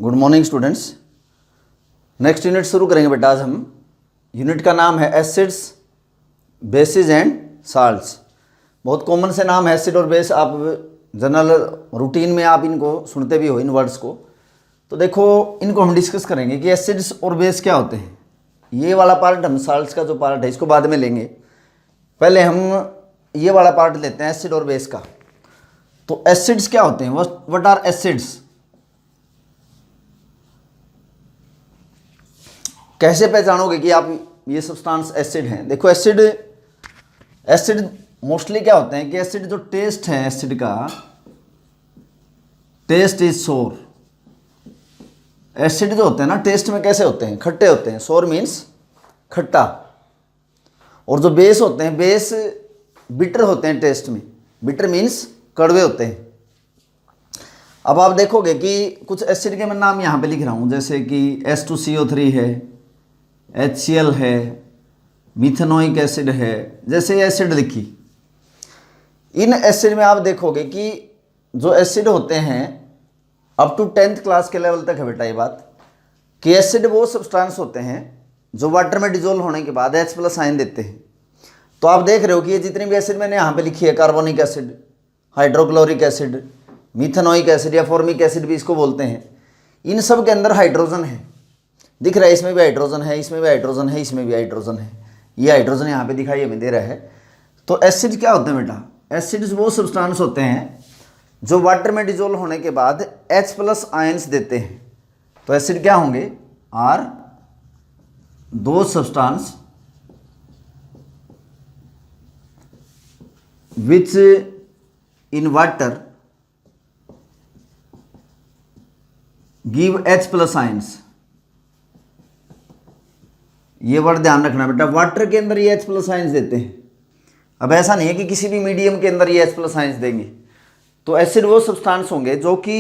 Good morning students. Next unit शुरू करेंगे बेटा। आज हम यूनिट का नाम है एसिड्स, बेसिस एंड साल्ट्स। बहुत कॉमन से नाम है एसिड और बेस, आप जनरल रूटीन में आप इनको सुनते भी हो इन वर्ड्स को। तो देखो इनको हम डिस्कस करेंगे कि एसिड्स और बेस क्या होते हैं। ये वाला पार्ट हम साल्ट्स का जो पार्ट है इसको बाद में लेंगे, पहले हम ये वाला पार्ट लेते हैं एसिड और बेस का। तो एसिड्स क्या होते हैं, व्हाट आर एसिड्स, कैसे पहचानोगे कि आप ये सब्सटेंस एसिड हैं। देखो एसिड मोस्टली क्या होते हैं कि एसिड जो टेस्ट है एसिड का, टेस्ट इज सोर। एसिड जो होते हैं ना टेस्ट में कैसे होते हैं, खट्टे होते हैं। सोर मीन्स खट्टा। और जो बेस होते हैं, बेस बिटर होते हैं टेस्ट में। बिटर मीन्स कड़वे होते हैं। अब आप देखोगे कि कुछ एसिड के मैं नाम यहाँ पे लिख रहा हूँ, जैसे कि H2CO3 है, HCl है, मिथेनोइक एसिड है, जैसे एसिड लिखी। इन एसिड में आप देखोगे कि जो एसिड होते हैं अप टू 10th क्लास के लेवल तक है बेटा ये बात, कि एसिड वो सब्सटेंस होते हैं जो वाटर में डिजोल्व होने के बाद H+ आयन देते हैं। तो आप देख रहे हो कि ये जितनी भी एसिड मैंने यहाँ पे लिखी है, carbonic acid, hydrochloric acid, methanoic acid या फॉर्मिक एसिड भी इसको बोलते हैं, इन सब के अंदर हाइड्रोजन है। दिख रहा है, इसमें भी हाइड्रोजन है, इसमें भी हाइड्रोजन है, इसमें भी हाइड्रोजन है। ये हाइड्रोजन यहाँ पे दिखाई हमें दे रहा है। तो एसिड क्या होते हैं बेटा, एसिड्स वो सब्सटेंस होते हैं जो वाटर में डिजोल्व होने के बाद H+ आयंस देते हैं। तो एसिड क्या होंगे, आर दो substance which in water give H+ ions. ये वर्ड ध्यान रखना बेटा, वाटर के अंदर ये H+ आयंस देते हैं। अब ऐसा नहीं है कि किसी भी मीडियम के अंदर ये H+ आयंस देंगे। तो एसिड वो सब्सटेंस होंगे जो कि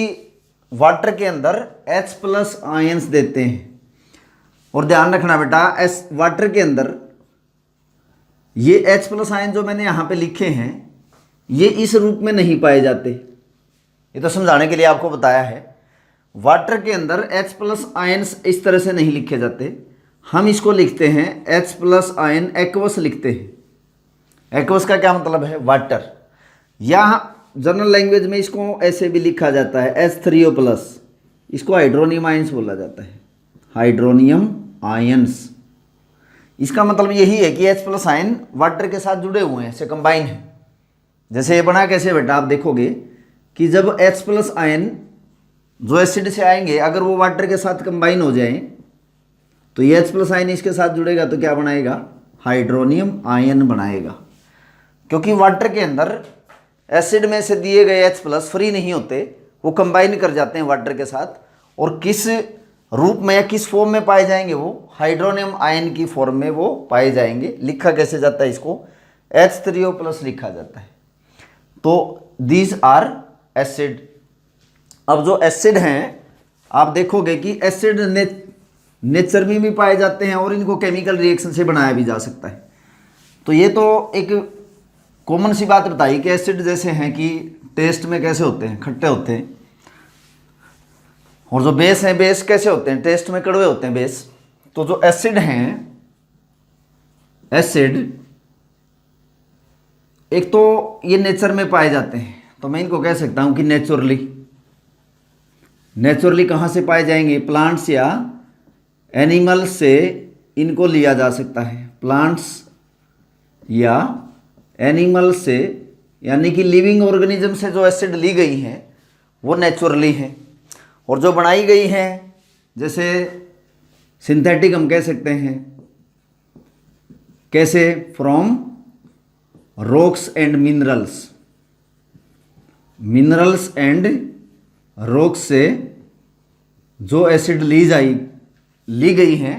वाटर के अंदर H+ आयंस देते हैं। और ध्यान रखना बेटा, वाटर के अंदर ये H+ आयन जो मैंने यहाँ पे लिखे हैं ये इस रूप में नहीं पाए जाते। ये तो समझाने के लिए आपको बताया है। वाटर के अंदर H+ आयंस इस तरह से नहीं लिखे जाते। हम इसको लिखते हैं H+ आयन एक्वस लिखते हैं। एक्वस का क्या मतलब है, वाटर। या जनरल लैंग्वेज में इसको ऐसे भी लिखा जाता है H3O+। इसको हाइड्रोनियम आयंस बोला जाता है, हाइड्रोनियम आयंस। इसका मतलब यही है कि H+ आयन वाटर के साथ जुड़े हुए हैं, से कंबाइन है। जैसे ये बना कैसे बेटा, आप देखोगे कि जब H+ आयन जो एसिड से आएंगे अगर वो वाटर के साथ कंबाइन हो जाएं तो ये H+ आयन इसके साथ जुड़ेगा तो क्या बनाएगा, हाइड्रोनियम आयन बनाएगा। क्योंकि वाटर के अंदर एसिड में से दिए गए H+ फ्री नहीं होते, वो कंबाइन कर जाते हैं वाटर के साथ। और किस रूप में या किस फॉर्म में पाए जाएंगे, वो हाइड्रोनियम आयन की फॉर्म में वो पाए जाएंगे। लिखा कैसे जाता है, इसको H3O+ लिखा जाता है। तो दीज आर एसिड। अब जो एसिड हैं आप देखोगे कि एसिड नेचर में भी पाए जाते हैं और इनको केमिकल रिएक्शन से बनाया भी जा सकता है। तो ये तो एक कॉमन सी बात बताई कि एसिड जैसे हैं कि टेस्ट में कैसे होते हैं, खट्टे होते हैं। और जो बेस हैं, बेस कैसे होते हैं, टेस्ट में कड़वे होते हैं बेस। तो जो एसिड हैं, एसिड एक तो ये नेचर में पाए जाते हैं, तो मैं इनको कह सकता हूं कि नेचुरली कहाँ से पाए जाएंगे, प्लांट्स या एनिमल्स से इनको लिया जा सकता है। प्लांट्स या एनिमल से, यानी कि लिविंग ऑर्गेनिज्म से जो एसिड ली गई हैं वो नेचुरली हैं। और जो बनाई गई हैं जैसे सिंथेटिक हम कह सकते हैं, कैसे, from rocks and minerals. Minerals and rocks से जो एसिड ली गई हैं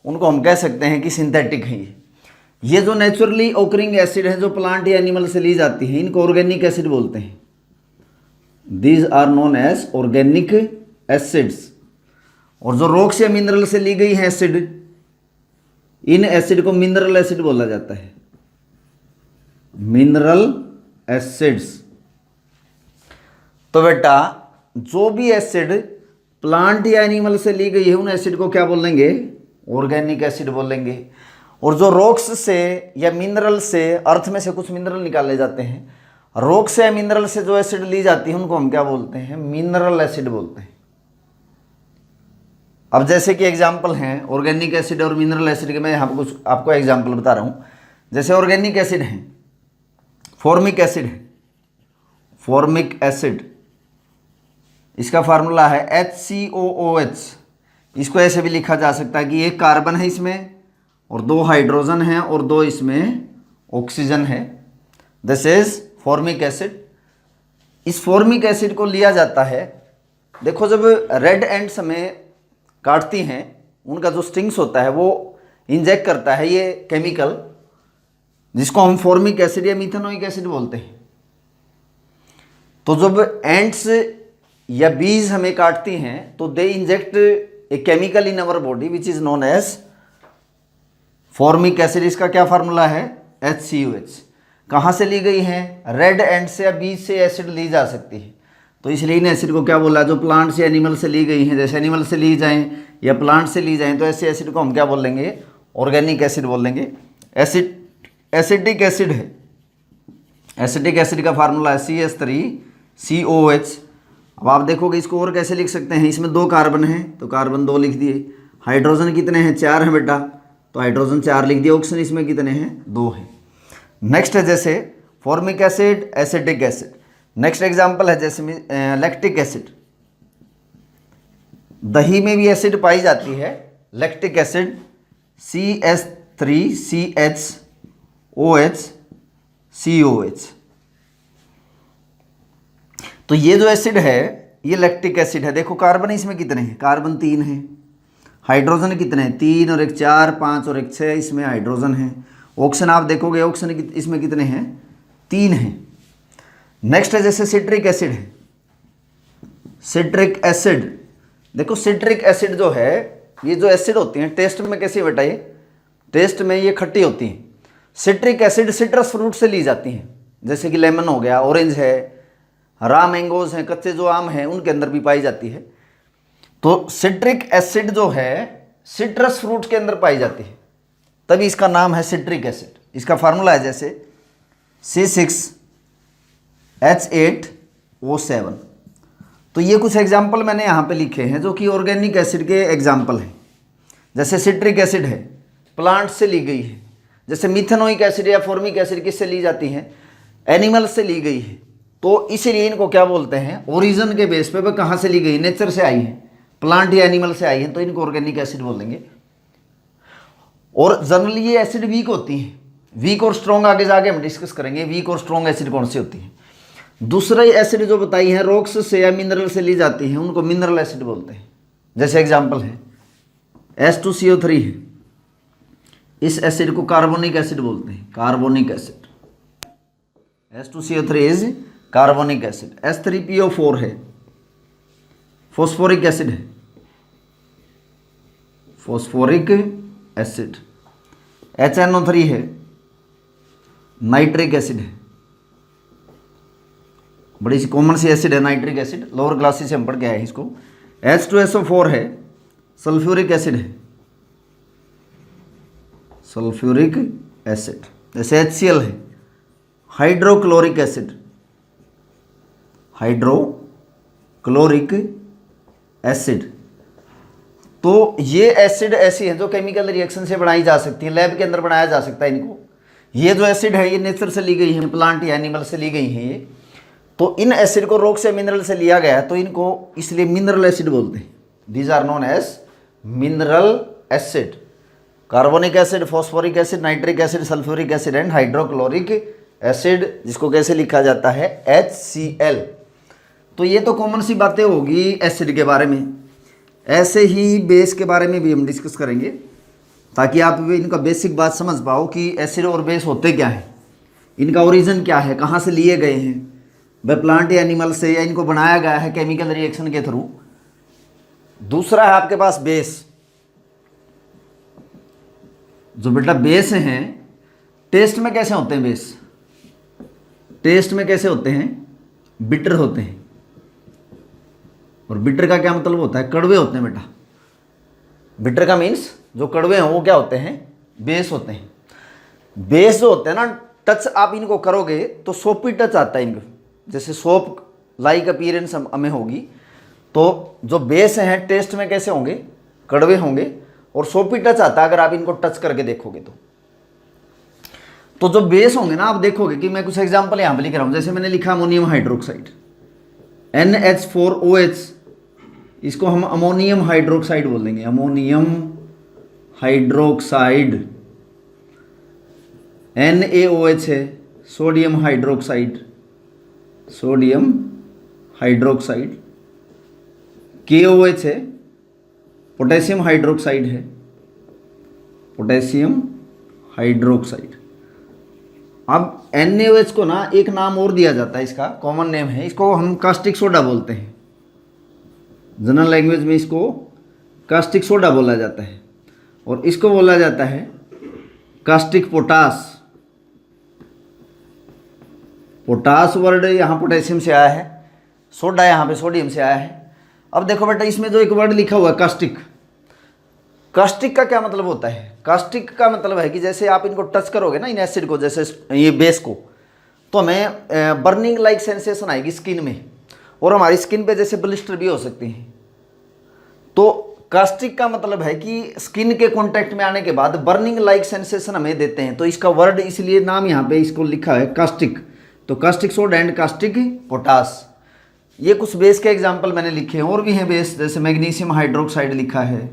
उनको हम कह सकते हैं कि सिंथेटिक हैं। ये जो नेचुरली ओकरिंग एसिड है जो प्लांट या एनिमल से ली जाती है, इनको ऑर्गेनिक एसिड बोलते हैं। These are known as organic acids. और जो रॉक्स या मिनरल से ली गई है एसिड, इन एसिड को मिनरल एसिड बोला जाता है, मिनरल एसिड्स। तो बेटा जो भी एसिड प्लांट या एनिमल से ली गई है उन एसिड को क्या बोलेंगे, ऑर्गेनिक एसिड बोलेंगे। और जो रॉक्स से या मिनरल से, अर्थ में से कुछ मिनरल निकाले जाते हैं, रॉक से या मिनरल से जो एसिड ली जाती है उनको हम क्या बोलते हैं, मिनरल एसिड बोलते हैं। अब जैसे कि एग्जाम्पल हैं ऑर्गेनिक एसिड और मिनरल एसिड के, मैं यहाँ पर कुछ आपको एग्जाम्पल बता रहा हूँ। जैसे ऑर्गेनिक एसिड है, फॉर्मिक एसिड है, फॉर्मिक एसिड, इसका फार्मूला है HCOOH। इसको ऐसे भी लिखा जा सकता है कि एक कार्बन है इसमें और 2 हाइड्रोजन हैं और 2 इसमें ऑक्सीजन है, दिस इज फॉर्मिक एसिड। इस फॉर्मिक एसिड को लिया जाता है, देखो जब रेड एंड्स हमें काटती हैं, उनका जो स्टिंग्स होता है वो इंजेक्ट करता है ये केमिकल, जिसको हम फॉर्मिक एसिड या मिथेनोइक एसिड बोलते हैं। तो जब एंड्स या बीज हमें काटती हैं तो they inject a chemical in our body which is known as formic acid. इसका क्या फार्मूला है, HCOH। कहाँ से ली गई है, रेड एंड से या बीज से एसिड ली जा सकती है, तो इसलिए इन एसिड को क्या बोला, जो प्लांट से एनिमल से ली गई हैं, जैसे एनिमल से ली जाएं या प्लांट से ली जाएं, तो ऐसे एसिड को हम क्या बोलेंगे, ऑर्गेनिक एसिड बोलेंगे। एसिडिक एसिड है, एसिडिक एसिड का फार्मूला है CH3COH। अब आप देखोगे इसको और कैसे लिख सकते हैं, इसमें 2 कार्बन हैं तो कार्बन 2 लिख दिए, हाइड्रोजन कितने हैं, 4 हैं बेटा, तो हाइड्रोजन 4 लिख दिए, ऑक्सीजन इसमें कितने हैं, 2 हैं। नेक्स्ट है जैसे formic acid, acidic acid. Next example है जैसे लैक्टिक एसिड, दही में भी एसिड पाई जाती है, लैक्टिक एसिड CH3CHOH। तो ये जो एसिड है ये लैक्टिक एसिड है। देखो कार्बन इसमें कितने हैं, कार्बन 3 हैं, हाइड्रोजन कितने हैं, 3 और 1 4, 5 और 1 6, इसमें हाइड्रोजन है। ऑक्सीजन आप देखोगे ऑक्सीजन इसमें कितने हैं, 3 हैं। नेक्स्ट है जैसे सिट्रिक एसिड है, सिट्रिक एसिड। देखो सिट्रिक एसिड जो है, ये जो एसिड होती हैं टेस्ट में कैसी बताइए, टेस्ट में ये खट्टी होती हैं। सिट्रिक एसिड सिट्रस फ्रूट से ली जाती हैं, जैसे कि लेमन हो गया, ऑरेंज है, हरा मैंगोज हैं, कच्चे जो आम हैं उनके अंदर भी पाई जाती है। तो सिट्रिक एसिड जो है सिट्रस फ्रूट के अंदर पाई जाती है, तभी इसका नाम है सिट्रिक एसिड। इसका फार्मूला है जैसे C6H8O7। तो ये कुछ एग्जाम्पल मैंने यहाँ पे लिखे हैं जो कि ऑर्गेनिक एसिड के एग्जाम्पल हैं। जैसे सिट्रिक एसिड है, प्लांट से ली गई है। जैसे मिथेनोइक एसिड या फॉर्मिक एसिड किससे ली जाती है, एनिमल से ली गई है, तो इसीलिए इनको क्या बोलते हैं, ओरिजिन के बेस पे, वह कहाँ से ली गई, नेचर से आई है, प्लांट या एनिमल से आई है, तो इनको ऑर्गेनिक एसिड बोलेंगे। और जनरली ये एसिड वीक होती है, वीक और स्ट्रॉन्ग आगे जाके हम डिस्कस करेंगे वीक और स्ट्रॉन्ग एसिड कौन सी होती है। दूसरा एसिड जो बताई है रॉक्स से या मिनरल से ली जाती है, उनको मिनरल एसिड बोलते हैं। जैसे एग्जांपल है H2CO3 है, इस एसिड को कार्बोनिक एसिड बोलते हैं, carbonic acid. H2CO3 is carbonic acid. H3PO4 है, फॉस्फोरिक एसिड है, फॉस्फोरिक एसिड। HNO3 है, नाइट्रिक एसिड है, बड़ी सी कॉमन सी एसिड है नाइट्रिक एसिड, लोअर क्लासेस से हम पढ़ के आए हैं इसको। H2SO4 है, सल्फ्यूरिक एसिड है, सल्फ्यूरिक एसिड। जैसे HCl है, हाइड्रोक्लोरिक एसिड, हाइड्रोक्लोरिक एसिड। तो ये एसिड ऐसी हैं जो केमिकल रिएक्शन से बनाई जा सकती हैं, लैब के अंदर बनाया जा सकता है इनको। ये जो एसिड है ये नेचर से ली गई है, प्लांट या एनिमल से ली गई हैं ये। तो इन एसिड को रॉक से मिनरल से लिया गया है, तो इनको इसलिए मिनरल एसिड बोलते हैं। These are known as mineral acid. Carbonic acid, phosphoric acid, nitric acid, sulphuric acid and hydrochloric acid, जिसको कैसे लिखा जाता है HCl। तो ये तो कॉमन सी बातें होगी एसिड के बारे में। ऐसे ही बेस के बारे में भी हम डिस्कस करेंगे, ताकि आप भी इनका बेसिक बात समझ पाओ कि एसिड और बेस होते क्या हैं, इनका ओरिजिन क्या है, कहाँ से लिए गए हैं, वह प्लांट या एनिमल से, या इनको बनाया गया है केमिकल रिएक्शन के थ्रू। दूसरा है आपके पास बेस। जो बेटा बेस हैं, टेस्ट में कैसे होते हैं बेस, टेस्ट में कैसे होते हैं, बिटर होते हैं। और बिटर का क्या मतलब होता है, कड़वे होते हैं बेटा। बिटर का मीन्स जो कड़वे हैं वो क्या होते हैं, बेस होते हैं। बेस जो होते हैं ना, टच आप इनको करोगे तो सोपी टच आता है इनको, जैसे सोप लाइक अपीयरेंस हमें होगी। तो जो बेस हैं टेस्ट में कैसे होंगे, कड़वे होंगे, और सोपी टच आता है अगर आप इनको टच करके देखोगे तो जो बेस होंगे ना, आप देखोगे कि मैं कुछ एग्जांपल यहां पे लिख रहा हूं, जैसे मैंने लिखा अमोनियम हाइड्रोक्साइड NH4OH, इसको हम अमोनियम हाइड्रोक्साइड बोल देंगे, अमोनियम हाइड्रोक्साइड। NaOH है sodium hydroxide, sodium hydroxide. KOH है पोटेशियम हाइड्रोक्साइड है, पोटेशियम हाइड्रोक्साइड। अब NaOH को ना एक नाम और दिया जाता है, इसका कॉमन नेम है, इसको हम कास्टिक सोडा बोलते हैं। जनरल लैंग्वेज में इसको कास्टिक सोडा बोला जाता है, और इसको बोला जाता है कास्टिक पोटास। पोटास वर्ड यहाँ पोटेशियम से आया है, सोडा यहाँ पे सोडियम से आया है। अब देखो बेटा, इसमें जो एक वर्ड लिखा हुआ है कास्टिक, कास्टिक का क्या मतलब होता है? कास्टिक का मतलब है कि जैसे आप इनको टच करोगे ना, इन एसिड को, जैसे ये बेस को, तो हमें बर्निंग लाइक सेंसेशन आएगी स्किन में, और हमारी स्किन पे जैसे ब्लिस्टर भी हो सकती हैं। तो कास्टिक का मतलब है कि स्किन के कांटेक्ट में आने के बाद बर्निंग लाइक सेंसेशन हमें देते हैं। तो इसका वर्ड इसलिए नाम यहाँ पे इसको लिखा है कास्टिक। तो caustic soda and caustic potash, ये कुछ बेस के एग्जाम्पल मैंने लिखे हैं। और भी हैं बेस, जैसे मैग्नीशियम हाइड्रोक्साइड लिखा है,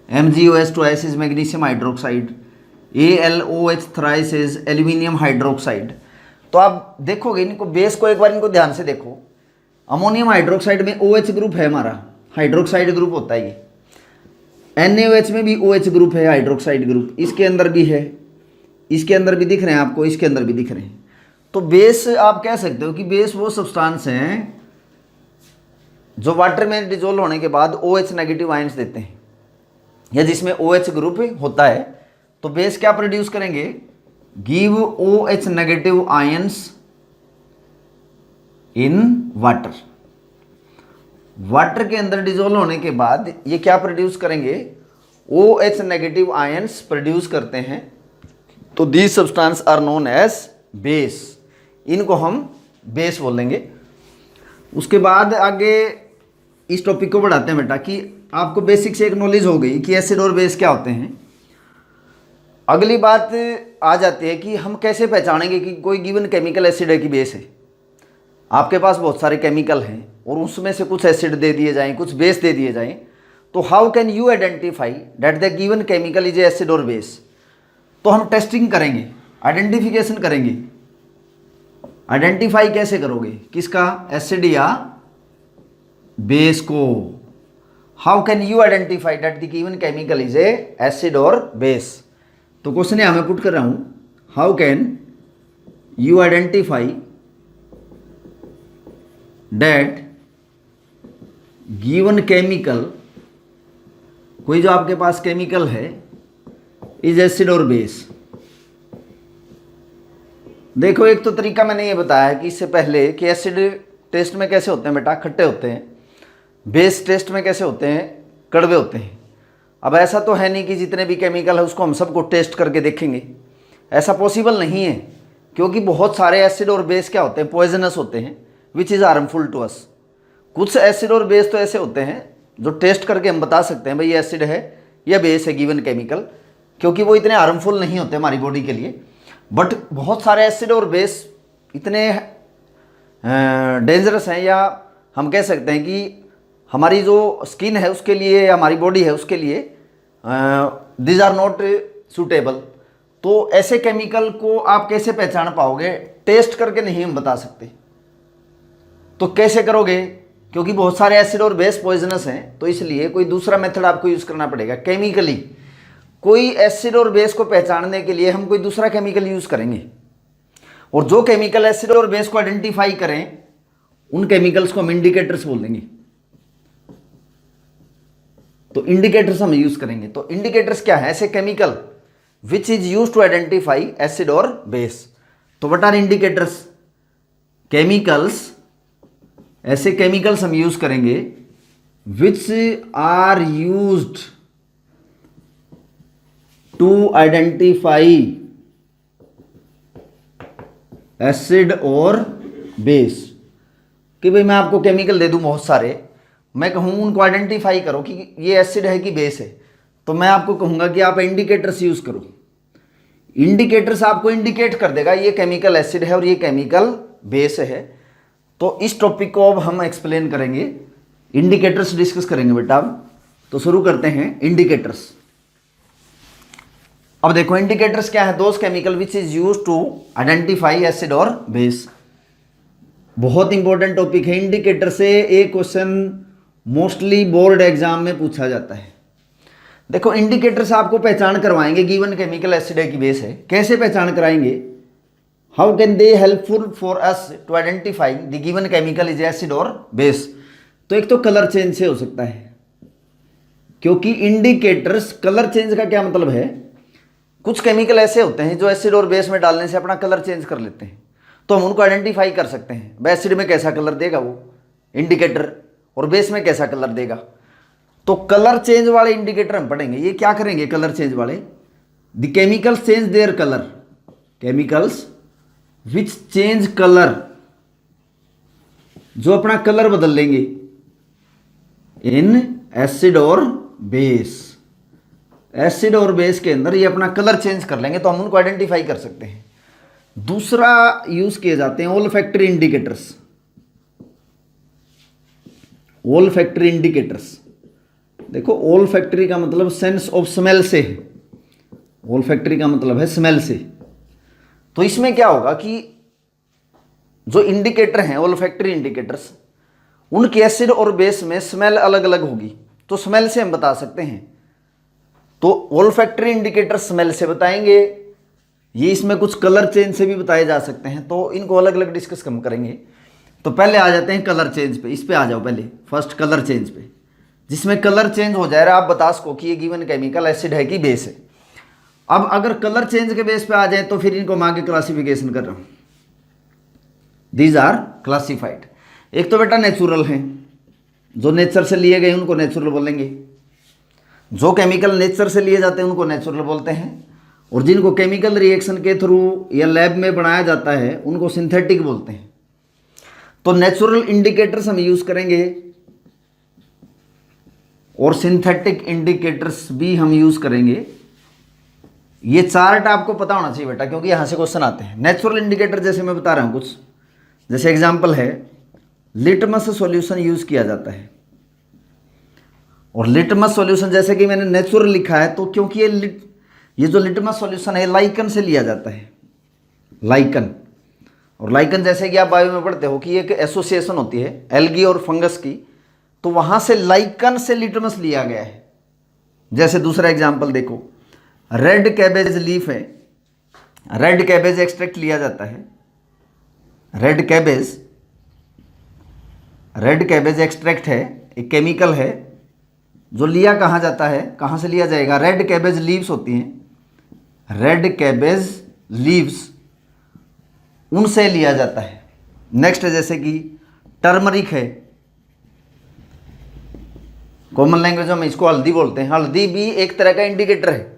MgOH twice is magnesium hydroxide, AlOH thrice is aluminium hydroxide. तो आप देखोगे इनको बेस को, एक बार इनको ध्यान से देखो। अमोनियम हाइड्रोक्साइड में OH ग्रुप है हमारा, हाइड्रोक्साइड ग्रुप होता है ये। NaOH में भी OH ग्रुप है, हाइड्रोक्साइड ग्रुप, इसके अंदर भी है, इसके अंदर भी दिख रहे हैं आपको, इसके अंदर भी दिख रहे हैं। तो बेस आप कह सकते हो कि बेस वो सब्सटेंस हैं जो वाटर में डिजोल्व होने के बाद OH नेगेटिव आयंस देते हैं, या जिसमें OH ग्रुप होता है। तो बेस क्या प्रोड्यूस करेंगे, give OH negative ions in water. Water के अंदर डिजोल्व होने के बाद ये क्या प्रोड्यूस करेंगे, OH नेगेटिव आयंस प्रोड्यूस करते हैं। तो these substance are known as base, इनको हम बेस बोलेंगे। उसके बाद आगे इस टॉपिक को बढ़ाते हैं बेटा, कि आपको बेसिक से एक नॉलेज हो गई कि एसिड और बेस क्या होते हैं। अगली बात आ जाती है कि हम कैसे पहचानेंगे कि कोई गिवन केमिकल एसिड है कि बेस है। आपके पास बहुत सारे केमिकल हैं और उसमें से कुछ एसिड दे दिए जाएं, कुछ बेस दे दिए जाएं, तो how can you identify that the given chemical is acid और बेस? तो हम टेस्टिंग करेंगे, आइडेंटिफिकेशन करेंगे। आइडेंटिफाई कैसे करोगे, किसका, एसिड या बेस को? How can you identify that the given chemical is a acid और बेस? तो क्वेश्चन यहां मैं पुट कर रहा हूं, how can you identify that given chemical, कोई जो आपके पास केमिकल है, इज एसिड और बेस? देखो, एक तो तरीका मैंने ये बताया कि इससे पहले कि एसिड टेस्ट में कैसे होते हैं बेटा, खट्टे होते हैं। बेस टेस्ट में कैसे होते हैं, कड़वे होते हैं। अब ऐसा तो है नहीं कि जितने भी केमिकल है उसको हम सबको टेस्ट करके देखेंगे, ऐसा पॉसिबल नहीं है, क्योंकि बहुत सारे एसिड और बेस क्या होते हैं, पॉइजनस होते हैं, which is harmful to us. कुछ एसिड और बेस तो ऐसे होते हैं जो टेस्ट करके हम बता सकते हैं भाई ये एसिड है या बेस है गिवन केमिकल, क्योंकि वो इतने हार्मफुल नहीं होते हमारी बॉडी के लिए। बट बहुत सारे एसिड और बेस इतने डेंजरस हैं, या हम कह सकते हैं कि हमारी जो स्किन है उसके लिए, हमारी बॉडी है उसके लिए, दिस आर नॉट सूटेबल। तो ऐसे केमिकल को आप कैसे पहचान पाओगे? टेस्ट करके नहीं हम बता सकते। तो कैसे करोगे? क्योंकि बहुत सारे एसिड और बेस पॉइजनस हैं, तो इसलिए कोई दूसरा मेथड आपको यूज़ करना पड़ेगा। केमिकली कोई एसिड और बेस को पहचानने के लिए हम कोई दूसरा केमिकल यूज़ करेंगे, और जो केमिकल एसिड और बेस को आइडेंटिफाई करें उन केमिकल्स को हम इंडिकेटर्स बोल देंगे। तो इंडिकेटर्स हम यूज करेंगे। तो इंडिकेटर्स क्या है? ऐसे chemical which is use to identify acid और बेस। तो व्हाट आर इंडिकेटर्स? केमिकल्स, ऐसे केमिकल्स हम यूज करेंगे which are used to identify acid और बेस। कि भाई मैं आपको केमिकल दे दूं बहुत सारे, मैं कहूँ उनको आइडेंटिफाई करो कि ये एसिड है कि बेस है, तो मैं आपको कहूँगा कि आप इंडिकेटर्स यूज़ करो। इंडिकेटर्स आपको इंडिकेट कर देगा ये केमिकल एसिड है और ये केमिकल बेस है। तो इस टॉपिक को अब हम एक्सप्लेन करेंगे, इंडिकेटर्स डिस्कस करेंगे बेटा। तो शुरू करते हैं इंडिकेटर्स। अब देखो इंडिकेटर्स क्या है, those chemical which is use to identify acid और बेस। बहुत इंपॉर्टेंट टॉपिक है। इंडिकेटर से एक क्वेश्चन मोस्टली बोर्ड एग्जाम में पूछा जाता है। देखो इंडिकेटर्स आपको पहचान करवाएंगे गिवन केमिकल एसिड है कि बेस है। कैसे पहचान कराएंगे, how can they helpful for us to identify the given chemical is acid और बेस। तो एक तो कलर चेंज से हो सकता है, क्योंकि इंडिकेटर्स, कलर चेंज का क्या मतलब है, कुछ केमिकल ऐसे होते हैं जो एसिड और बेस में डालने से अपना कलर चेंज कर लेते हैं, तो हम उनको आइडेंटिफाई कर सकते हैं। वह एसिड में कैसा कलर देगा वो इंडिकेटर, और बेस में कैसा कलर देगा। तो कलर चेंज वाले इंडिकेटर हम पढ़ेंगे। ये क्या करेंगे कलर चेंज वाले, the chemicals change their colour, chemicals which change colour, जो अपना कलर बदल लेंगे इन एसिड और बेस। एसिड और बेस के अंदर ये अपना कलर चेंज कर लेंगे, तो हम उनको आइडेंटिफाई कर सकते हैं। दूसरा यूज किए जाते हैं ओल्फैक्टरी इंडिकेटर्स। ओल्फैक्टरी इंडिकेटर्स, देखो ओल्फैक्टरी का मतलब सेंस ऑफ स्मेल से है। ओल्फैक्टरी का मतलब है स्मेल से। तो इसमें क्या होगा कि जो इंडिकेटर हैं ओल्फैक्टरी इंडिकेटर्स, उनके एसिड और बेस में स्मेल अलग अलग होगी, तो स्मेल से हम बता सकते हैं। तो ओल्फैक्टरी इंडिकेटर स्मेल से बताएंगे। ये इसमें कुछ कलर चेंज से भी बताए जा सकते हैं, तो इनको अलग अलग डिस्कस हम करेंगे। तो पहले आ जाते हैं कलर चेंज पे। इस पे आ जाओ पहले, फर्स्ट कलर चेंज पे, जिसमें कलर चेंज हो जाए, आप बता सको कि ये गिवन केमिकल एसिड है कि बेस है। अब अगर कलर चेंज के बेस पे आ जाए तो फिर इनको मैं आगे क्लासिफिकेशन कर रहा हूं। These are classified. एक तो बेटा नेचुरल हैं, जो नेचर से लिए गए उनको नेचुरल बोलेंगे। जो केमिकल नेचर से लिए जाते हैं उनको नेचुरल बोलते हैं, और जिनको केमिकल रिएक्शन के थ्रू या लैब में बनाया जाता है उनको सिंथेटिक बोलते हैं। तो नेचुरल इंडिकेटर्स हम यूज करेंगे और सिंथेटिक इंडिकेटर्स भी हम यूज करेंगे। ये चार्ट आपको पता होना चाहिए बेटा, क्योंकि यहां से क्वेश्चन आते हैं। नेचुरल इंडिकेटर जैसे मैं बता रहा हूं कुछ, जैसे एग्जांपल है लिटमस सॉल्यूशन यूज किया जाता है। और लिटमस सॉल्यूशन जैसे कि मैंने नेचुरल लिखा है, तो क्योंकि ये जो लिटमस सॉल्यूशन है लाइकन से लिया जाता है, लाइकन। और लाइकन जैसे कि आप बायो में पढ़ते हो कि एक एसोसिएशन होती है एल्गी और फंगस की, तो वहां से लाइकन से लिटमस लिया गया है। जैसे दूसरा एग्जांपल देखो, रेड कैबेज लीफ है, रेड कैबेज एक्सट्रैक्ट लिया जाता है। रेड कैबेज एक्सट्रैक्ट है, एक केमिकल है जो लिया कहाँ जाता है, कहाँ से लिया जाएगा, रेड कैबेज लीव्स होती हैं, रेड कैबेज लीव्स, उनसे लिया जाता है। नेक्स्ट जैसे कि टर्मरिक है, कॉमन लैंग्वेज में इसको हल्दी बोलते हैं। हल्दी भी एक तरह का इंडिकेटर है।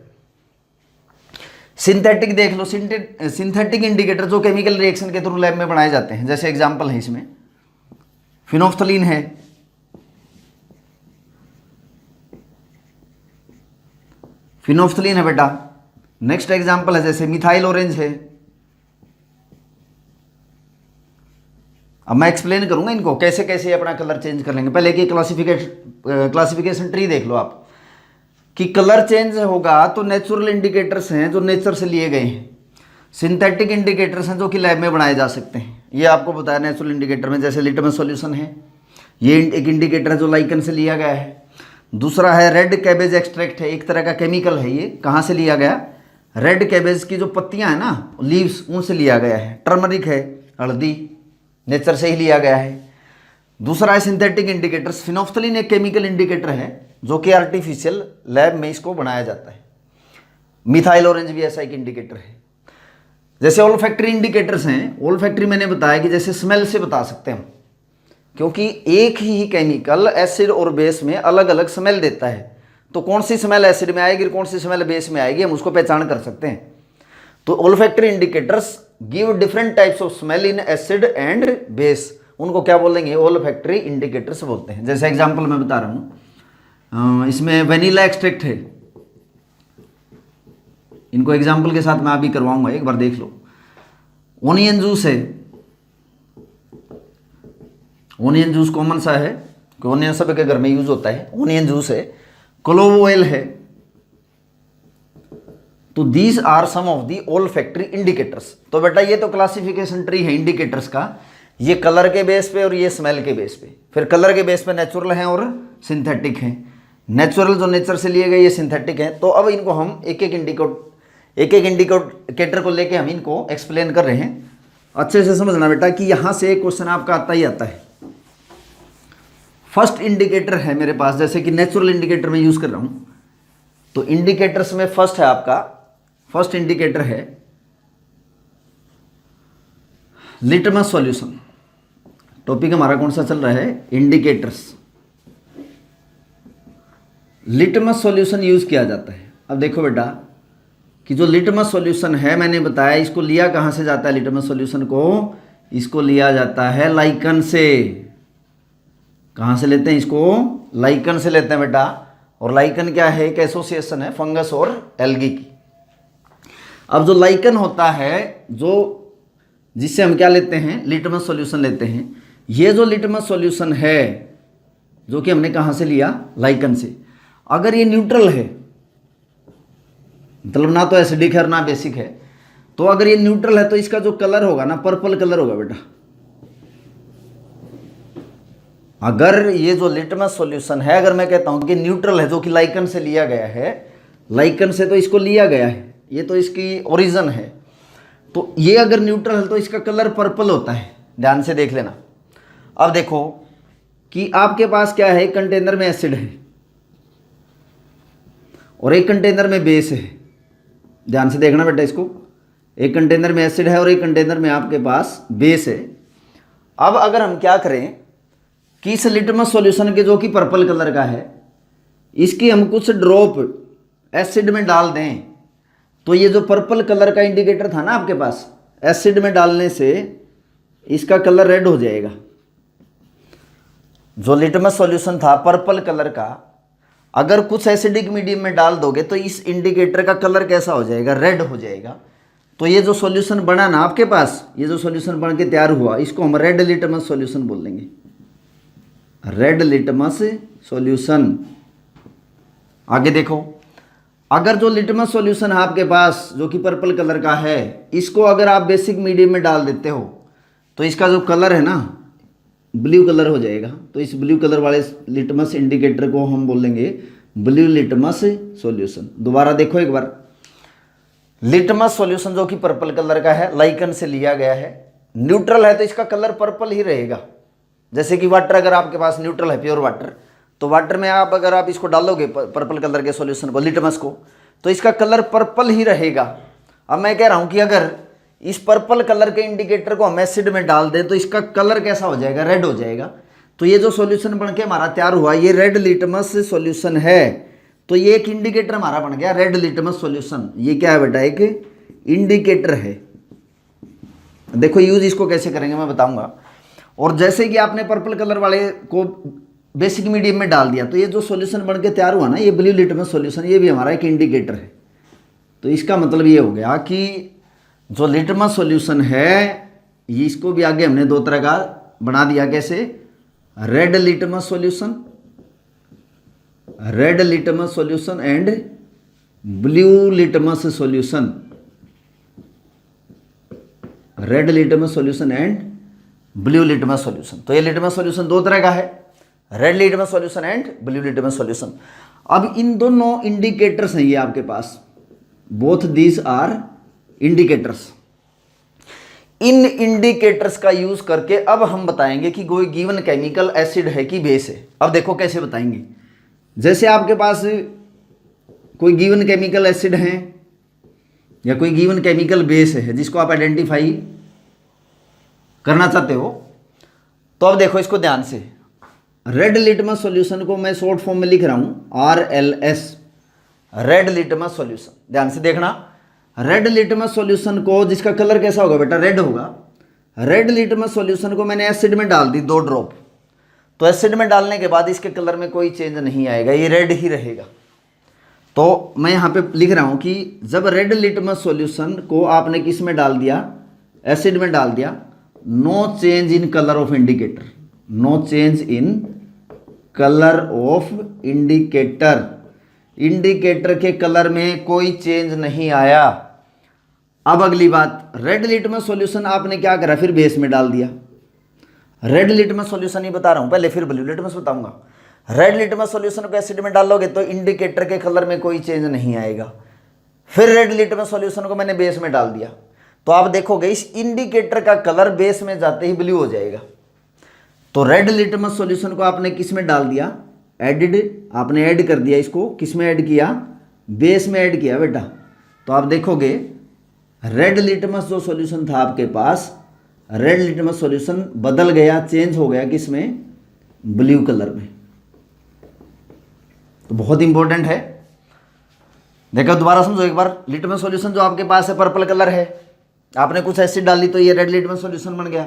सिंथेटिक देख लो, सिंथेटिक इंडिकेटर जो केमिकल रिएक्शन के थ्रू लैब में बनाए जाते हैं। जैसे एग्जांपल है इसमें फिनोफ्थलीन है, फिनोफ्थलीन है बेटा। नेक्स्ट एग्जांपल है जैसे मिथाइल ऑरेंज है। अब मैं एक्सप्लेन करूंगा इनको कैसे कैसे अपना कलर चेंज कर लेंगे। पहले की क्लासिफिकेशन ट्री देख लो आप कि कलर चेंज होगा तो नेचुरल इंडिकेटर्स हैं जो नेचर से लिए गए हैं, सिंथेटिक इंडिकेटर्स हैं जो कि लैब में बनाए जा सकते हैं। ये आपको बताया नेचुरल इंडिकेटर में, जैसे लिटमस सॉल्यूशन है, ये एक इंडिकेटर है जो लाइकन से लिया गया है। दूसरा है रेड कैबेज एक्सट्रैक्ट है, एक तरह का केमिकल है। ये कहाँ से लिया गया, रेड कैबेज की जो पत्तियां हैं ना, लीव्स, उनसे लिया गया है। टर्मरिक है, हल्दी, नेचर से ही लिया गया है। दूसरा है सिंथेटिक इंडिकेटर्स। फिनोफ्थलीन एक केमिकल इंडिकेटर है जो कि आर्टिफिशियल लैब में इसको बनाया जाता है। मिथाइल ऑरेंज भी ऐसा एक इंडिकेटर है। जैसे ओल्फैक्टरी इंडिकेटर्स हैं, ओल्फैक्टरी मैंने बताया कि जैसे स्मेल से बता सकते हैं हम क्योंकि एक ही केमिकल एसिड और बेस में अलग अलग स्मेल देता है। तो कौन सी स्मेल एसिड में आएगी, कौन सी स्मेल बेस में आएगी, हम उसको पहचान कर सकते हैं। तो olfactory indicators give different types of smell in acid and base, उनको क्या बोलेंगे, ओल्फैक्टरी इंडिकेटर्स बोलते हैं। जैसे एग्जांपल मैं बता रहा हूँ, इसमें वेनिला एक्सट्रैक्ट है, इनको एग्जांपल के साथ मैं अभी करवाऊंगा, एक बार देख लो। ओनियन जूस है, ओनियन जूस कॉमन सा है, ओनियन सबके घर में यूज होता है, ओनियन जूस है। क्लोव ऑयल है। तो these are some of the olfactory indicators. तो बेटा ये तो क्लासिफिकेशन ट्री है इंडिकेटर्स का, ये कलर के बेस पे और ये स्मेल के बेस पे। फिर कलर के बेस पे नेचुरल हैं और सिंथेटिक हैं। नेचुरल जो नेचर से लिए गए, ये सिंथेटिक हैं। तो अब इनको हम एक एक इंडिकेटर को लेके हम इनको एक्सप्लेन कर रहे हैं। अच्छे से समझना बेटा कि यहां से एक क्वेश्चन आपका आता ही आता है। फर्स्ट इंडिकेटर है मेरे पास, जैसे कि नेचुरल इंडिकेटर में यूज कर रहा हूं, तो इंडिकेटर्स में फर्स्ट है आपका, फर्स्ट इंडिकेटर है लिटमस सॉल्यूशन। टॉपिक हमारा कौन सा चल रहा है, इंडिकेटर्स। लिटमस सॉल्यूशन यूज किया जाता है। अब देखो बेटा कि जो लिटमस सॉल्यूशन है, मैंने बताया इसको लिया कहां से जाता है, लिटमस सॉल्यूशन को इसको लिया जाता है लाइकन से। कहां से लेते हैं इसको, लाइकन से लेते हैं बेटा। और लाइकन क्या है, एक एसोसिएशन है फंगस और एल्गी की। अब जो लाइकन होता है, जो जिससे हम क्या लेते हैं, लिटमस सॉल्यूशन लेते हैं, ये जो लिटमस सॉल्यूशन है जो कि हमने कहां से लिया, लाइकन से। अगर ये न्यूट्रल है, मतलब ना तो एसिडिक है और ना बेसिक है, तो अगर ये न्यूट्रल है तो इसका जो कलर होगा ना, पर्पल कलर होगा बेटा। अगर ये जो लिटमस सॉल्यूशन है, अगर मैं कहता हूं कि न्यूट्रल है, जो कि लाइकन से लिया गया है, लाइकन से तो इसको लिया गया है, ये तो इसकी ओरिजिन है, तो ये अगर न्यूट्रल है तो इसका कलर पर्पल होता है। ध्यान से देख लेना। अब देखो कि आपके पास क्या है, एक कंटेनर में एसिड है और एक कंटेनर में बेस है। ध्यान से देखना बेटा इसको, एक कंटेनर में एसिड है और एक कंटेनर में आपके पास बेस है। अब अगर हम क्या करें कि इस लिटमस सॉल्यूशन के, जो कि पर्पल कलर का है, इसकी हम कुछ ड्रॉप एसिड में डाल दें, तो ये जो पर्पल कलर का इंडिकेटर था ना आपके पास, एसिड में डालने से इसका कलर रेड हो जाएगा। जो लिटमस सॉल्यूशन था पर्पल कलर का, अगर कुछ एसिडिक मीडियम में डाल दोगे तो इस इंडिकेटर का कलर कैसा हो जाएगा, रेड हो जाएगा। तो ये जो सॉल्यूशन बना ना आपके पास, ये जो सॉल्यूशन बन के तैयार हुआ, इसको हम रेड लिटमस सॉल्यूशन बोल देंगे, रेड लिटमस सॉल्यूशन। आगे देखो, अगर जो लिटमस सॉल्यूशन है आपके पास जो कि पर्पल कलर का है, इसको अगर आप बेसिक मीडियम में डाल देते हो तो इसका जो कलर है ना, ब्लू कलर हो जाएगा। तो इस ब्लू कलर वाले लिटमस इंडिकेटर को हम बोलेंगे ब्लू लिटमस सॉल्यूशन। दोबारा देखो एक बार, लिटमस सॉल्यूशन जो कि पर्पल कलर का है, लाइकन से लिया गया है, न्यूट्रल है तो इसका कलर पर्पल ही रहेगा। जैसे कि वाटर, अगर आपके पास न्यूट्रल है, प्योर वाटर, तो वाटर में आप अगर आप इसको डालोगे पर्पल कलर के सॉल्यूशन को, लिटमस को, तो इसका कलर पर्पल ही रहेगा। अब मैं कह रहा हूं कि अगर इस पर्पल कलर के इंडिकेटर को हम एसिड में डाल दें तो इसका कलर कैसा हो जाएगा, रेड हो जाएगा। तो ये जो सॉल्यूशन बन के हमारा तैयार हुआ, ये रेड लिटमस सॉल्यूशन है। तो ये एक इंडिकेटर हमारा बन गया, रेड लिटमस सॉल्यूशन। ये क्या है बेटा, एक इंडिकेटर है। देखो यूज इसको कैसे करेंगे मैं बताऊंगा। और जैसे कि आपने पर्पल कलर वाले को बेसिक मीडियम में डाल दिया, तो ये जो सॉल्यूशन बन के तैयार हुआ ना, ये ब्लू लिटमस सॉल्यूशन, ये भी हमारा एक इंडिकेटर है। तो इसका मतलब ये हो गया कि जो लिटमस सॉल्यूशन है, ये इसको भी आगे हमने दो तरह का बना दिया। कैसे, red litmus solution, red litmus solution and blue litmus solution, red litmus solution and blue litmus solution. तो ये लिटमस सॉल्यूशन दो तरह का है, red litmus solution and blue litmus solution. अब इन दोनों इंडिकेटर्स हैं ये आपके पास, बोथ दीज आर इंडिकेटर्स। इन इंडिकेटर्स का यूज करके अब हम बताएंगे कि कोई गिवन केमिकल एसिड है कि बेस है। अब देखो कैसे बताएंगे। जैसे आपके पास कोई गिवन केमिकल एसिड है या कोई गिवन केमिकल बेस है जिसको आप आइडेंटिफाई करना चाहते हो, तो अब देखो इसको ध्यान से, रेड लिटमस सॉल्यूशन को मैं शॉर्ट फॉर्म में लिख रहा हूं RLS, रेड लिटमस सॉल्यूशन। ध्यान से देखना, रेड लिटमस सॉल्यूशन को, जिसका कलर कैसा होगा बेटा, रेड होगा। रेड लिटमस सॉल्यूशन को मैंने एसिड में डाल दी 2 ड्रॉप, तो एसिड में डालने के बाद इसके कलर में कोई चेंज नहीं आएगा, ये रेड ही रहेगा। तो मैं यहाँ पे लिख रहा हूँ कि जब रेड लिटमस सॉल्यूशन को आपने किस में डाल दिया, एसिड में डाल दिया, no change in colour of indicator, no change in colour of indicator, indicator के कलर में कोई चेंज नहीं आया। अब अगली बात, रेड लिटमस सॉल्यूशन आपने क्या करा, फिर बेस में डाल दिया। रेड लिटमस सॉल्यूशन ही बता रहा हूं पहले, फिर ब्लू लिटमस बताऊंगा। रेड लिटमस सॉल्यूशन को एसिड में डालोगे तो इंडिकेटर के कलर में कोई चेंज नहीं आएगा। फिर रेड लिटमस सॉल्यूशन को मैंने बेस में डाल दिया, तो आप देखोगे इस इंडिकेटर का कलर बेस में जाते ही ब्लू हो जाएगा। तो रेड लिटमस सॉल्यूशन को आपने किस में डाल दिया, एडिड, आपने ऐड कर दिया। इसको किस में ऐड किया, बेस में ऐड किया बेटा। तो आप देखोगे रेड लिटमस जो सॉल्यूशन था आपके पास, रेड लिटमस सॉल्यूशन बदल गया, चेंज हो गया किस में, ब्लू कलर में। तो बहुत इंपॉर्टेंट है। देखो दोबारा समझो एक बार, लिटमस सॉल्यूशन जो आपके पास है पर्पल कलर है, आपने कुछ एसिड डाली तो ये रेड लिटमस सॉल्यूशन बन गया।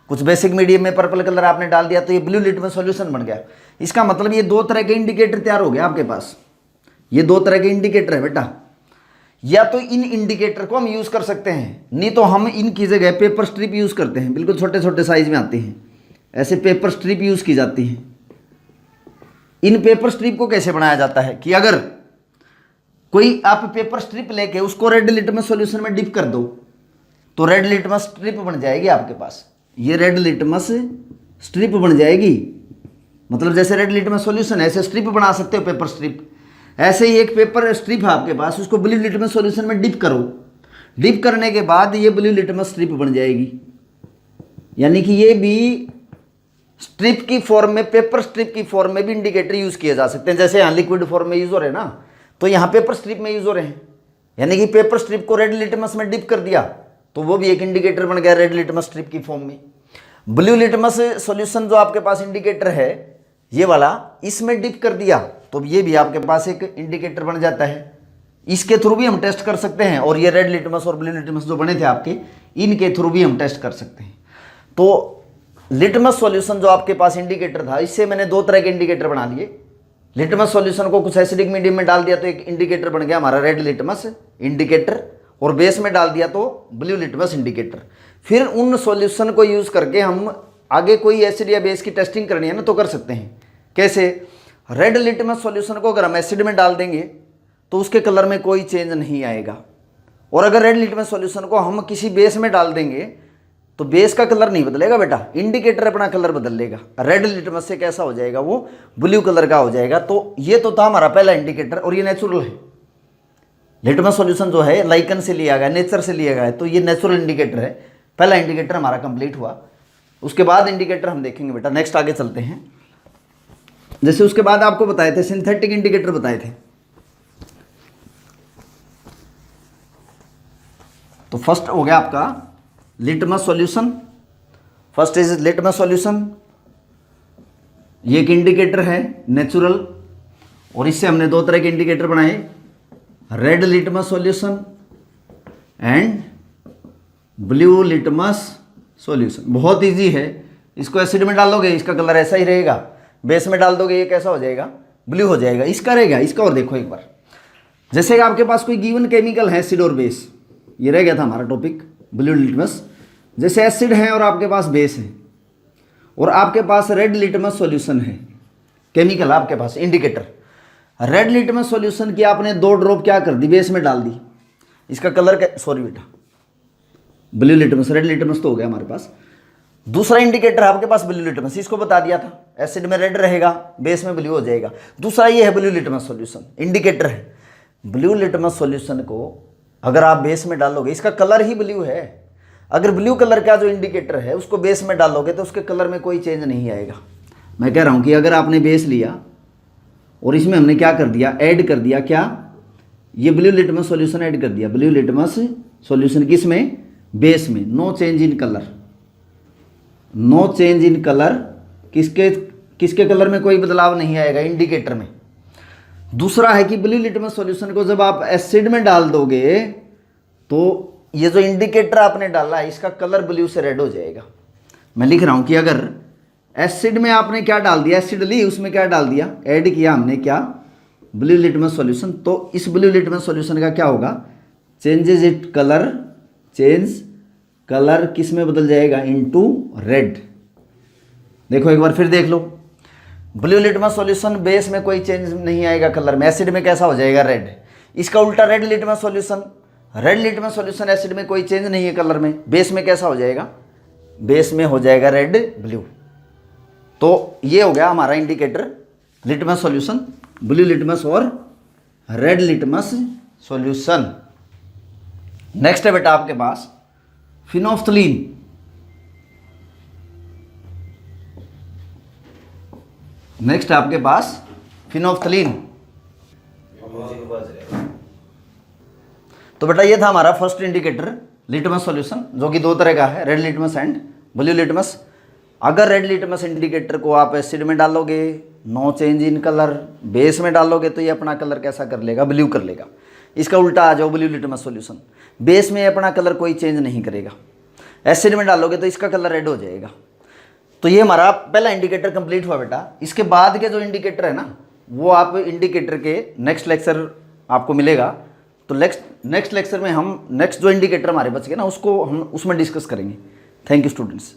कुछ बेसिक मीडियम में पर्पल कलर आपने डाल दिया तो ये ब्लू लिटमस सॉल्यूशन बन गया। इसका मतलब ये 2 तरह के इंडिकेटर तैयार हो गए आपके पास। ये 2 तरह के इंडिकेटर है बेटा। या तो इन इंडिकेटर को हम यूज कर सकते हैं, नहीं तो हम इनकी जगह पेपर स्ट्रिप यूज करते हैं, बिल्कुल छोटे छोटे साइज में आते हैं, ऐसे पेपर स्ट्रिप यूज की जाती है। इन पेपर स्ट्रिप को कैसे बनाया जाता है कि अगर कोई आप पेपर स्ट्रिप लेके उसको रेड लिटमस सॉल्यूशन में डिप कर दो तो रेड लिटमस स्ट्रिप बन जाएगी आपके पास। ये रेड लिटमस स्ट्रिप बन जाएगी, मतलब जैसे रेड लिटमस सॉल्यूशन है ऐसे स्ट्रिप बना सकते हो पेपर स्ट्रिप। ऐसे ही एक पेपर स्ट्रिप है आपके पास, उसको ब्लू लिटमस सॉल्यूशन में डिप करो, डिप करने के बाद ये ब्लू लिटमस स्ट्रिप बन जाएगी। यानी कि ये भी स्ट्रिप की फॉर्म में, पेपर स्ट्रिप की फॉर्म में भी इंडिकेटर यूज किए जा सकते हैं। जैसे यहाँ लिक्विड फॉर्म में यूज हो रहे हैं ना, तो यहाँ पेपर स्ट्रिप में यूज हो रहे हैं। यानी कि पेपर स्ट्रिप को रेड लिटमस में डिप कर दिया तो वो भी एक इंडिकेटर बन गया रेड लिटमस स्ट्रिप की फॉर्म में। ब्लू लिटमस सॉल्यूशन जो आपके पास इंडिकेटर है ये वाला, इसमें डिप कर दिया तो ये भी आपके पास एक इंडिकेटर बन जाता है। इसके थ्रू भी हम टेस्ट कर सकते हैं, और ये रेड लिटमस और ब्लू लिटमस जो बने थे आपके, इनके थ्रू भी हम टेस्ट कर सकते हैं। तो लिटमस सॉल्यूशन जो आपके पास इंडिकेटर था, इससे मैंने 2 तरह के इंडिकेटर बना लिए। लिटमस सॉल्यूशन को कुछ एसिडिक मीडियम में डाल दिया तो एक इंडिकेटर बन गया हमारा रेड लिटमस इंडिकेटर, और बेस में डाल दिया तो ब्लू लिटमस इंडिकेटर। फिर उन सॉल्यूशन को यूज करके हम आगे कोई एसिड या बेस की टेस्टिंग करनी है ना तो कर सकते हैं। कैसे, रेड लिटमस सॉल्यूशन को अगर हम एसिड में डाल देंगे तो उसके कलर में कोई चेंज नहीं आएगा, और अगर रेड लिटमस सॉल्यूशन को हम किसी बेस में डाल देंगे तो बेस का कलर नहीं बदलेगा बेटा, इंडिकेटर अपना कलर बदल लेगा। रेड लिटमस से कैसा हो जाएगा, वो ब्लू कलर का हो जाएगा। तो ये तो था हमारा पहला इंडिकेटर, और ये नेचुरल है। लिटमस सॉल्यूशन जो है लाइकन से लिया गया, नेचर से लिया गया है, तो ये नेचुरल इंडिकेटर है। पहला इंडिकेटर हमारा कंप्लीट हुआ। उसके बाद इंडिकेटर हम देखेंगे बेटा, नेक्स्ट आगे चलते हैं। जैसे उसके बाद आपको बताए थे सिंथेटिक इंडिकेटर बताए थे। तो फर्स्ट हो गया आपका litmus solution, first is litmus solution. ये एक इंडिकेटर है नेचुरल, और इससे हमने 2 तरह के इंडिकेटर बनाए, red litmus solution and blue litmus solution. बहुत इजी है, इसको एसिड में डालोगे इसका कलर ऐसा ही रहेगा, बेस में डाल दोगे ये कैसा हो जाएगा, ब्लू हो जाएगा। इसका रहेगा, इसका और देखो एक बार, जैसे आपके पास कोई गिवन केमिकल है एसिड और बेस, ये रह गया था हमारा टॉपिक ब्लू लिटमस। जैसे एसिड है और आपके पास बेस है, और आपके पास रेड लिटमस सॉल्यूशन है, केमिकल आपके पास इंडिकेटर। रेड लिटमस सॉल्यूशन की आपने 2 ड्रॉप क्या कर दी, बेस में डाल दी, इसका कलर सॉरी बेटा ब्लू लिटमस, रेड लिटमस तो हो गया हमारे पास। दूसरा इंडिकेटर आपके पास ब्लू लिटमस, इसको बता दिया था, एसिड में रेड रहेगा, बेस में ब्लू हो जाएगा। दूसरा ये है ब्लू लिटमस सॉल्यूशन, इंडिकेटर है। ब्लू लिटमस सॉल्यूशन को अगर आप बेस में डालोगे, इसका कलर ही ब्लू है। अगर ब्लू कलर का जो इंडिकेटर है उसको बेस में डालोगे तो उसके कलर में कोई चेंज नहीं आएगा। मैं कह रहा हूँ कि अगर आपने बेस लिया और इसमें हमने क्या कर दिया, ऐड कर दिया, क्या, ये ब्लू लिटमस सॉल्यूशन ऐड कर दिया। ब्लू लिटमस सॉल्यूशन किस में, बेस में, no change in colour, no change in colour, किसके किसके कलर में कोई बदलाव नहीं आएगा, इंडिकेटर में। दूसरा है कि ब्लू लिटमस सॉल्यूशन को जब आप एसिड में डाल दोगे तो ये जो इंडिकेटर आपने डाला है इसका कलर ब्लू से रेड हो जाएगा। मैं लिख रहा हूं कि अगर एसिड में आपने क्या डाल दिया, एसिड ली, उसमें क्या डाल दिया, ऐड किया हमने क्या, ब्लू लिटमस सॉल्यूशन, तो इस ब्लू लिटमस सॉल्यूशन का क्या होगा, changes it colour, change colour किस में बदल जाएगा, इनटू रेड। देखो एक बार फिर देख लो, ब्लू लिटमस सॉल्यूशन बेस में कोई चेंज नहीं आएगा कलर में, एसिड में कैसा हो जाएगा, रेड। इसका उल्टा red litmus solution, red litmus solution acid में कोई चेंज नहीं है कलर में, बेस में कैसा हो जाएगा, बेस में हो जाएगा रेड ब्लू। तो ये हो गया हमारा indicator litmus solution, blue litmus और रेड लिटमस सॉल्यूशन। नेक्स्ट है बेटा आपके पास फिनोफ्थलीन। नेक्स्ट आपके पास फिनोफ्थलीन। तो बेटा ये था हमारा फर्स्ट इंडिकेटर लिटमस सॉल्यूशन, जो कि दो तरह का है, red litmus and blue litmus. अगर रेड लिटमस इंडिकेटर को आप एसिड में डालोगे, no change in colour, base में डालोगे तो ये अपना कलर कैसा कर लेगा, ब्लू कर लेगा। इसका उल्टा आ जाओ ब्लू लिटमस सॉल्यूशन, बेस में अपना कलर कोई चेंज नहीं करेगा, एसिड में डालोगे तो इसका कलर रेड हो जाएगा। तो ये हमारा पहला इंडिकेटर कंप्लीट हुआ बेटा। इसके बाद के जो इंडिकेटर है ना, वो आप इंडिकेटर के नेक्स्ट लेक्चर आपको मिलेगा। तो नेक्स्ट लेक्चर में हम नेक्स्ट जो इंडिकेटर हमारे बच गए ना, उसको हम उसमें डिस्कस करेंगे। Thank you students.